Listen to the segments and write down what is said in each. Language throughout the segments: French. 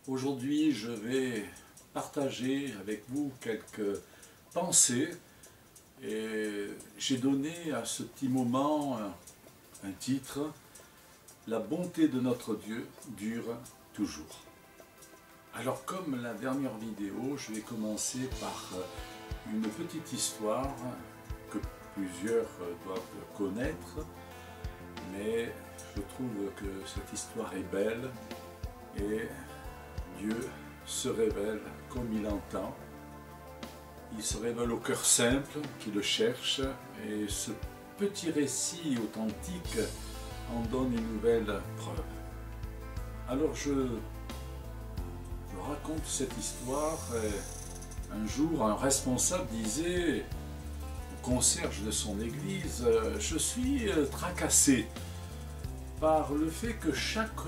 Aujourd'hui, je vais partager avec vous quelques pensées et j'ai donné à ce petit moment un titre, La bonté de notre Dieu dure toujours. Alors comme la dernière vidéo, je vais commencer par une petite histoire que plusieurs doivent connaître, mais je trouve que cette histoire est belle et Dieu se révèle comme il entend. Il se révèle au cœur simple qui le cherche et ce petit récit authentique en donne une nouvelle preuve. Alors je raconte cette histoire. Un jour, un responsable disait au concierge de son église « Je suis tracassé par le fait que chaque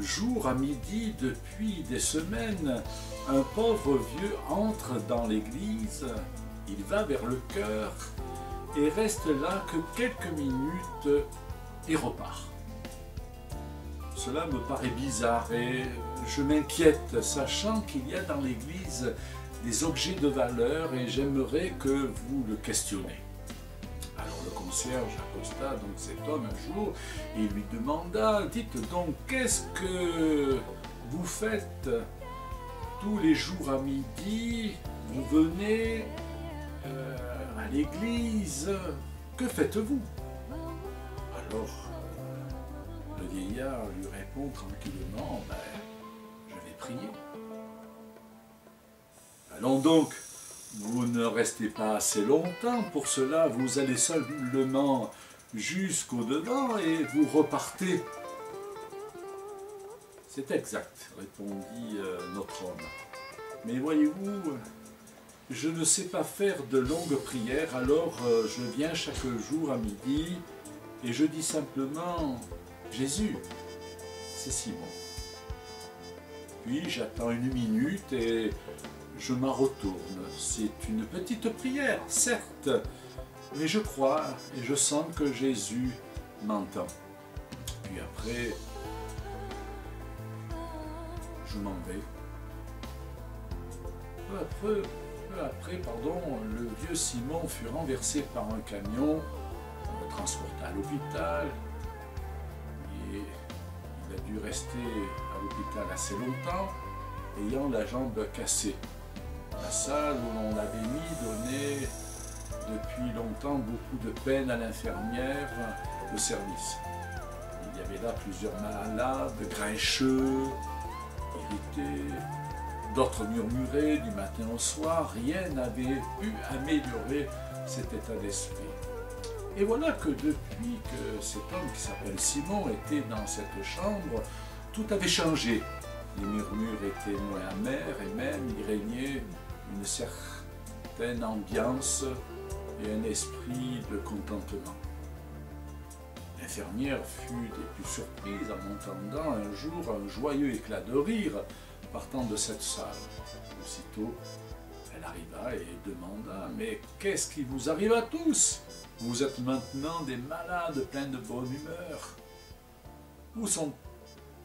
jour à midi, depuis des semaines, un pauvre vieux entre dans l'église, il va vers le chœur et reste là que quelques minutes et repart. Cela me paraît bizarre et je m'inquiète, sachant qu'il y a dans l'église des objets de valeur et j'aimerais que vous le questionniez. » Alors le concierge accosta donc cet homme un jour et lui demanda « Dites donc, qu'est-ce que vous faites tous les jours à midi? Vous venez à l'église, que faites-vous » Alors le vieillard lui répond tranquillement « Je vais prier. » Allons donc, vous ne restez pas assez longtemps, pour cela vous allez simplement jusqu'au devant et vous repartez. C'est exact, répondit notre homme. Mais voyez-vous, je ne sais pas faire de longues prières, alors je viens chaque jour à midi et je dis simplement « Jésus, c'est Simon ». Puis j'attends une minute et je m'en retourne. C'est une petite prière, certes, mais je crois et je sens que Jésus m'entend. Puis après, je m'en vais. Peu après, le vieux Simon fut renversé par un camion, on le transporta à l'hôpital et il a dû rester à l'hôpital assez longtemps, ayant la jambe cassée. La salle où l'on l'avait mis donnait depuis longtemps beaucoup de peine à l'infirmière de service. Il y avait là plusieurs malades, grincheux, irrités, d'autres murmuraient du matin au soir. Rien n'avait pu améliorer cet état d'esprit. Et voilà que depuis que cet homme qui s'appelle Simon était dans cette chambre, tout avait changé. Les murmures étaient moins amers et même il régnait une certaine ambiance et un esprit de contentement. L'infirmière fut des plus surprises en entendant un jour un joyeux éclat de rire partant de cette salle. Aussitôt, elle arriva et demanda « Mais qu'est-ce qui vous arrive à tous? Vous êtes maintenant des malades pleins de bonne humeur. Où sont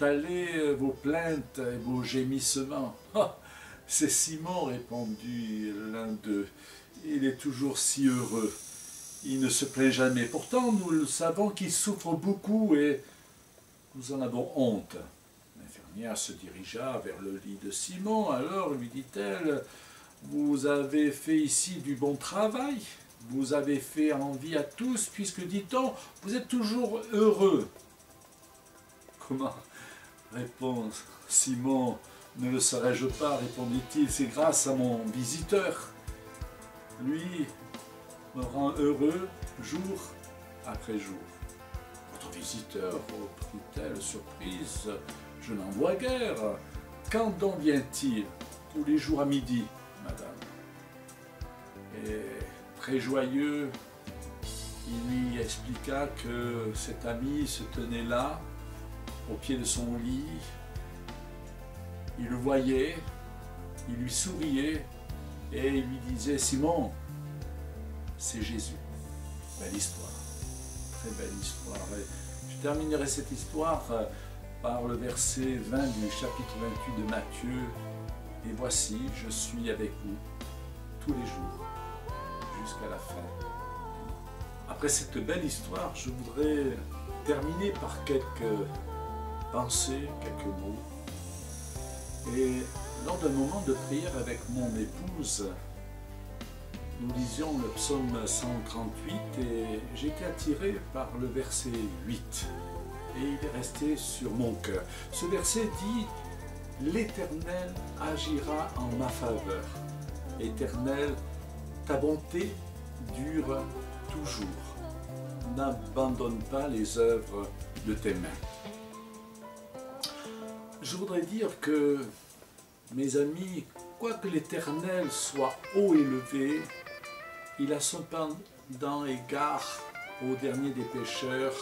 allées vos plaintes et vos gémissements? » C'est Simon, répondit l'un d'eux. Il est toujours si heureux. Il ne se plaint jamais. Pourtant, nous le savons qu'il souffre beaucoup et nous en avons honte. L'infirmière se dirigea vers le lit de Simon. Alors lui dit-elle, vous avez fait ici du bon travail. Vous avez fait envie à tous, puisque, dit-on, vous êtes toujours heureux. Comment répond Simon? Ne le saurais-je pas, répondit-il, c'est grâce à mon visiteur. Lui me rend heureux jour après jour. Votre visiteur, reprit-elle surprise, je n'en vois guère. Quand donc vient-il? Tous les jours à midi, madame. Et très joyeux, il lui expliqua que cet ami se tenait là, au pied de son lit. Il le voyait, il lui souriait et il lui disait « Simon, c'est Jésus. » Belle histoire, très belle histoire. Et je terminerai cette histoire par le verset 20 du chapitre 28 de Matthieu. Et voici, je suis avec vous tous les jours, jusqu'à la fin. Après cette belle histoire, je voudrais terminer par quelques pensées, quelques mots. Et lors d'un moment de prière avec mon épouse, nous lisions le psaume 138 et j'ai été attiré par le verset 8. Et il est resté sur mon cœur. Ce verset dit « L'Éternel agira en ma faveur. Éternel, ta bonté dure toujours. N'abandonne pas les œuvres de tes mains. » Je voudrais dire que, mes amis, quoique l'Éternel soit haut élevé, il a cependant égard au dernier des pécheurs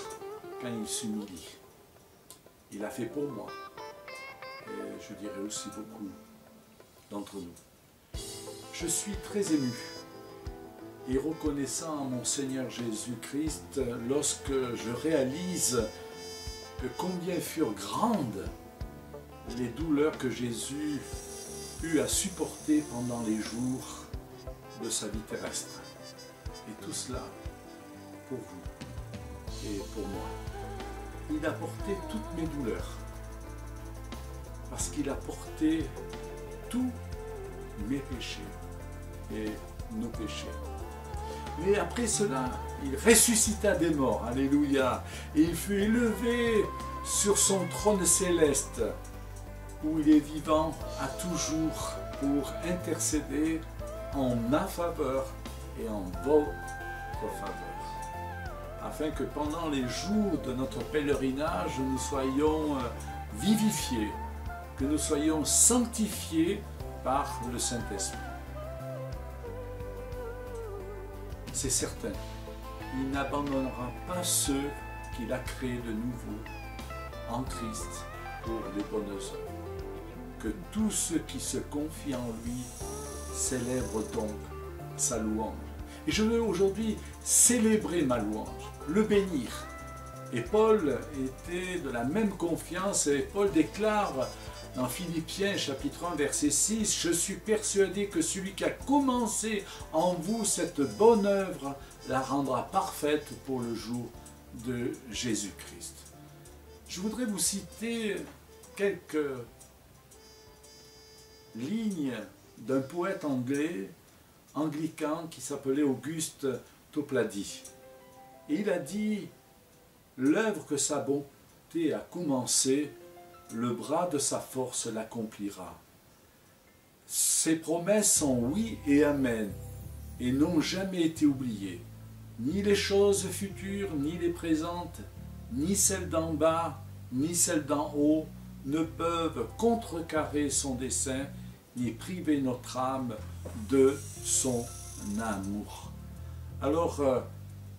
quand il s'humilie. Il a fait pour moi, et je dirais aussi beaucoup d'entre nous. Je suis très ému et reconnaissant à mon Seigneur Jésus-Christ lorsque je réalise que combien furent grandes les douleurs que Jésus eut à supporter pendant les jours de sa vie terrestre. Et tout cela pour vous et pour moi. Il a porté toutes mes douleurs parce qu'il a porté tous mes péchés et nos péchés. Mais après cela, il ressuscita des morts, alléluia, et il fut élevé sur son trône céleste, où il est vivant à toujours pour intercéder en ma faveur et en votre faveur, afin que pendant les jours de notre pèlerinage, nous soyons vivifiés, que nous soyons sanctifiés par le Saint-Esprit. C'est certain, il n'abandonnera pas ceux qu'il a créés de nouveau en Christ pour les bonnes œuvres. Que tous ceux qui se confient en lui célèbrent donc sa louange. Et je veux aujourd'hui célébrer ma louange, le bénir. Et Paul était de la même confiance, et Paul déclare dans Philippiens chapitre 1 verset 6, « Je suis persuadé que celui qui a commencé en vous cette bonne œuvre la rendra parfaite pour le jour de Jésus-Christ. » Je voudrais vous citer quelques lignes d'un poète anglais, anglican, qui s'appelait Auguste Toplady. Et il a dit « L'œuvre que sa bonté a commencée, le bras de sa force l'accomplira. Ses promesses sont oui et amen, et n'ont jamais été oubliées. Ni les choses futures, ni les présentes, ni celles d'en bas, ni celles d'en haut, ne peuvent contrecarrer son dessein, ni priver notre âme de son amour. » Alors,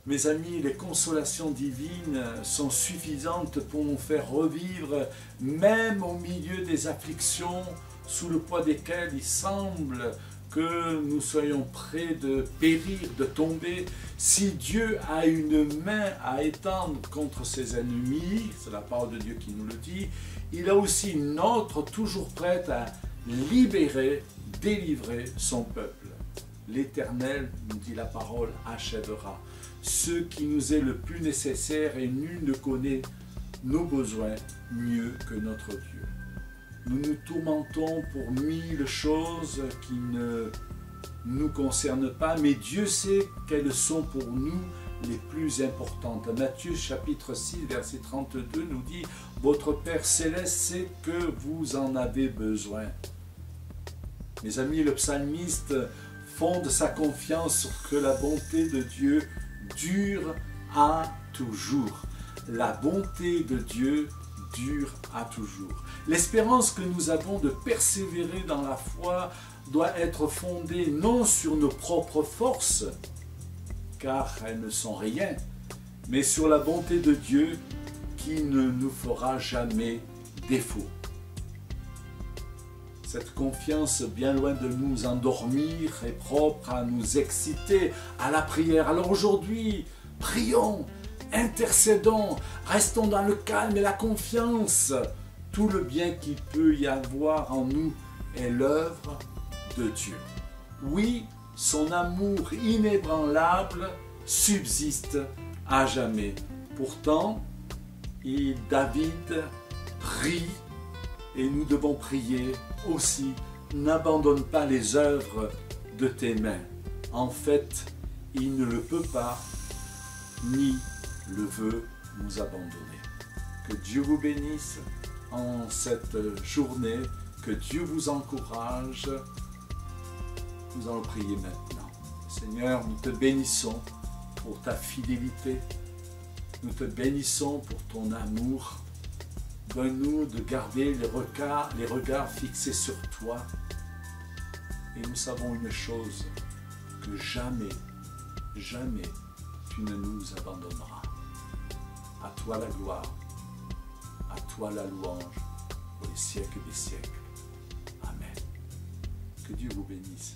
mes amis, les consolations divines sont suffisantes pour nous faire revivre, même au milieu des afflictions sous le poids desquelles il semble que nous soyons près de périr, de tomber. Si Dieu a une main à étendre contre ses ennemis, c'est la parole de Dieu qui nous le dit, il a aussi une autre toujours prête à libérer, délivrer son peuple. L'Éternel, nous dit la parole, achèvera ce qui nous est le plus nécessaire, et nul ne connaît nos besoins mieux que notre Dieu. Nous nous tourmentons pour 1000 choses qui ne nous concernent pas, mais Dieu sait quelles sont pour nous les plus importantes. Matthieu chapitre 6 verset 32 nous dit « Votre Père céleste sait que vous en avez besoin ». Mes amis, le psalmiste fonde sa confiance sur que la bonté de Dieu dure à toujours. La bonté de Dieu dure à toujours. L'espérance que nous avons de persévérer dans la foi doit être fondée non sur nos propres forces, car elles ne sont rien, mais sur la bonté de Dieu qui ne nous fera jamais défaut. Cette confiance, bien loin de nous endormir, est propre à nous exciter à la prière. Alors aujourd'hui, prions, intercédons, restons dans le calme et la confiance. Tout le bien qu'il peut y avoir en nous est l'œuvre de Dieu. Oui, son amour inébranlable subsiste à jamais. Pourtant, David prie, et nous devons prier aussi. N'abandonne pas les œuvres de tes mains. En fait, il ne le peut pas, ni le veut nous abandonner. Que Dieu vous bénisse en cette journée, que Dieu vous encourage. Nous allons prier maintenant. Seigneur, nous te bénissons pour ta fidélité. Nous te bénissons pour ton amour. Donne-nous de garder les regards fixés sur toi. Et nous savons une chose, que jamais, jamais tu ne nous abandonneras. À toi la gloire, à toi la louange, pour les siècles des siècles. Amen. Que Dieu vous bénisse.